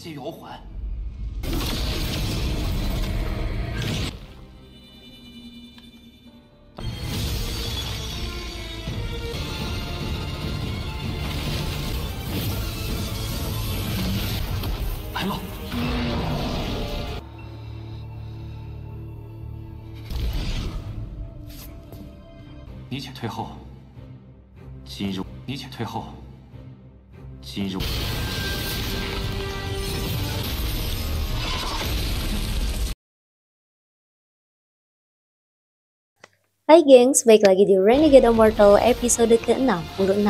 些摇环。来了。你且退后。今日你且退后。今日。 Hai gengs, baik lagi di Renegade Immortal episode ke-66.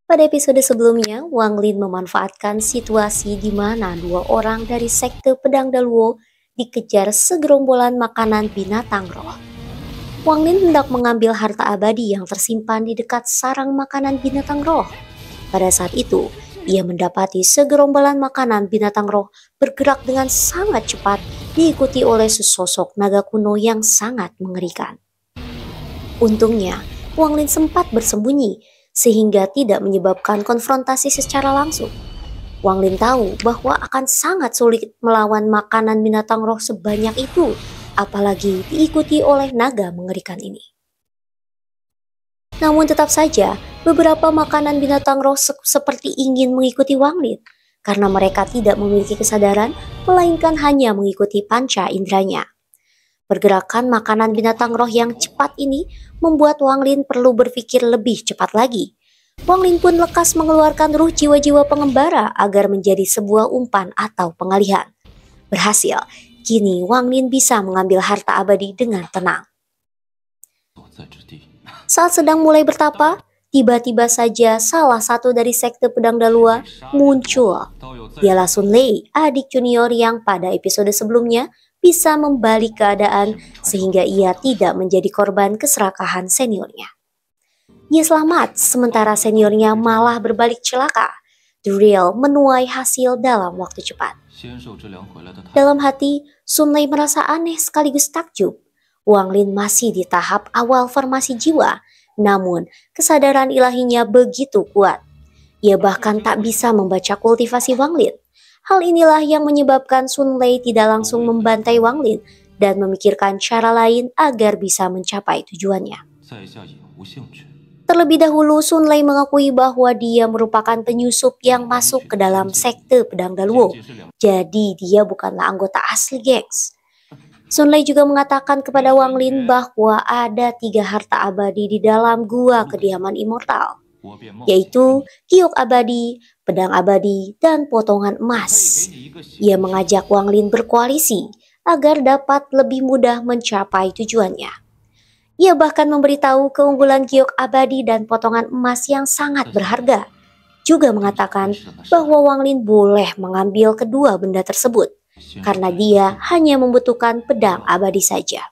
Pada episode sebelumnya, Wang Lin memanfaatkan situasi di mana dua orang dari sekte Pedang Daluo dikejar segerombolan makanan binatang roh. Wang Lin hendak mengambil harta abadi yang tersimpan di dekat sarang makanan binatang roh. Pada saat itu, ia mendapati segerombolan makanan binatang roh bergerak dengan sangat cepat diikuti oleh sesosok naga kuno yang sangat mengerikan. Untungnya, Wang Lin sempat bersembunyi sehingga tidak menyebabkan konfrontasi secara langsung. Wang Lin tahu bahwa akan sangat sulit melawan makanan binatang roh sebanyak itu, apalagi diikuti oleh naga mengerikan ini. Namun tetap saja, beberapa makanan binatang roh seperti ingin mengikuti Wang Lin, karena mereka tidak memiliki kesadaran, melainkan hanya mengikuti panca inderanya. Pergerakan makanan binatang roh yang cepat ini membuat Wang Lin perlu berpikir lebih cepat lagi. Wang Lin pun lekas mengeluarkan ruh jiwa-jiwa pengembara agar menjadi sebuah umpan atau pengalihan. Berhasil, kini Wang Lin bisa mengambil harta abadi dengan tenang. Saat sedang mulai bertapa, tiba-tiba saja salah satu dari sekte Pedang Daluo muncul. Dialah Sun Lei, adik junior yang pada episode sebelumnya bisa membalik keadaan sehingga ia tidak menjadi korban keserakahan seniornya. Ia selamat, sementara seniornya malah berbalik celaka. The Real menuai hasil dalam waktu cepat. Dalam hati, Sun Lei merasa aneh sekaligus takjub. Wang Lin masih di tahap awal formasi jiwa, namun kesadaran ilahinya begitu kuat. Ia bahkan tak bisa membaca kultivasi Wang Lin. Hal inilah yang menyebabkan Sun Lei tidak langsung membantai Wang Lin dan memikirkan cara lain agar bisa mencapai tujuannya. Terlebih dahulu, Sun Lei mengakui bahwa dia merupakan penyusup yang masuk ke dalam sekte Pedang Daluo. Jadi dia bukanlah anggota asli, gengs. Sun Lei juga mengatakan kepada Wang Lin bahwa ada 3 harta abadi di dalam gua kediaman immortal, yaitu giok abadi, pedang abadi, dan potongan emas. Ia mengajak Wang Lin berkoalisi agar dapat lebih mudah mencapai tujuannya. Ia bahkan memberitahu keunggulan giok abadi dan potongan emas yang sangat berharga. Juga mengatakan bahwa Wang Lin boleh mengambil kedua benda tersebut, karena dia hanya membutuhkan pedang abadi saja.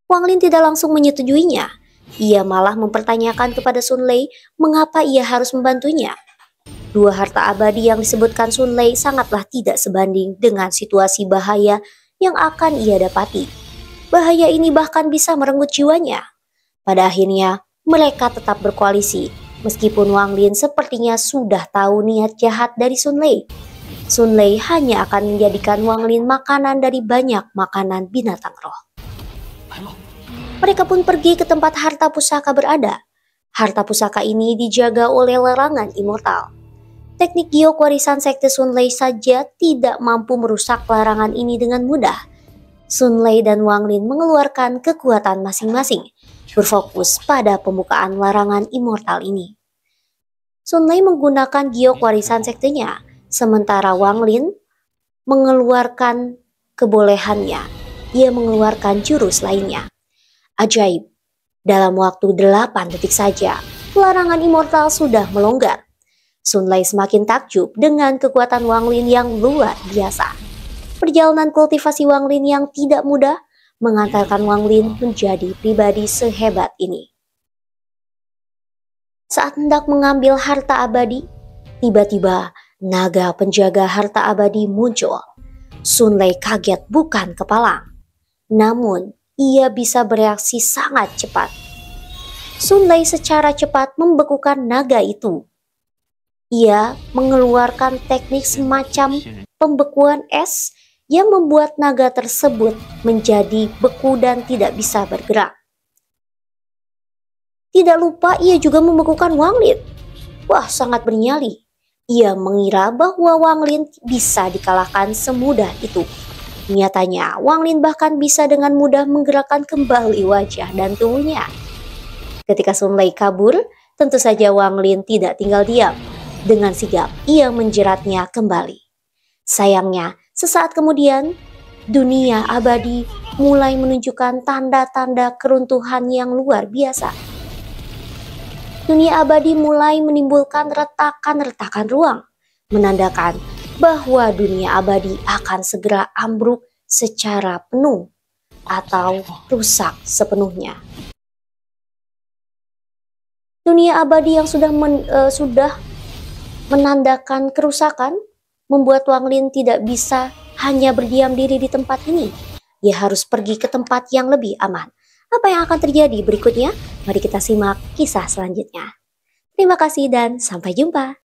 Wang Lin tidak langsung menyetujuinya. Ia malah mempertanyakan kepada Sun Lei mengapa ia harus membantunya. 2 harta abadi yang disebutkan Sun Lei sangatlah tidak sebanding dengan situasi bahaya yang akan ia dapati. Bahaya ini bahkan bisa merenggut jiwanya. Pada akhirnya, mereka tetap berkoalisi, meskipun Wang Lin sepertinya sudah tahu niat jahat dari Sun Lei. Sun Lei hanya akan menjadikan Wang Lin makanan dari banyak makanan binatang roh. Mereka pun pergi ke tempat harta pusaka berada. Harta pusaka ini dijaga oleh larangan immortal. Teknik giok warisan sekte Sun Lei saja tidak mampu merusak larangan ini dengan mudah. Sun Lei dan Wang Lin mengeluarkan kekuatan masing-masing, berfokus pada pembukaan larangan immortal ini. Sun Lei menggunakan giok warisan sektenya, sementara Wang Lin mengeluarkan kebolehannya. Ia mengeluarkan jurus lainnya. Ajaib, dalam waktu 8 detik saja, larangan immortal sudah melonggar. Sun Lei semakin takjub dengan kekuatan Wang Lin yang luar biasa. Perjalanan kultivasi Wang Lin yang tidak mudah mengantarkan Wang Lin menjadi pribadi sehebat ini. Saat hendak mengambil harta abadi, tiba-tiba naga penjaga harta abadi muncul. Sun Lei kaget bukan kepalang. Namun, ia bisa bereaksi sangat cepat. Sun Lei secara cepat membekukan naga itu. Ia mengeluarkan teknik semacam pembekuan es yang membuat naga tersebut menjadi beku dan tidak bisa bergerak. Tidak lupa ia juga membekukan Wang Lin. Wah, sangat bernyali. Ia mengira bahwa Wang Lin bisa dikalahkan semudah itu. Nyatanya, Wang Lin bahkan bisa dengan mudah menggerakkan kembali wajah dan tubuhnya. Ketika Sun Lei kabur, tentu saja Wang Lin tidak tinggal diam. Dengan sigap, ia menjeratnya kembali. Sayangnya, sesaat kemudian, dunia abadi mulai menunjukkan tanda-tanda keruntuhan yang luar biasa. Dunia abadi mulai menimbulkan retakan-retakan ruang, menandakan bahwa dunia abadi akan segera ambruk secara penuh atau rusak sepenuhnya. Dunia abadi yang sudah menandakan kerusakan membuat Wang Lin tidak bisa hanya berdiam diri di tempat ini. Ia harus pergi ke tempat yang lebih aman. Apa yang akan terjadi berikutnya? Mari kita simak kisah selanjutnya. Terima kasih dan sampai jumpa.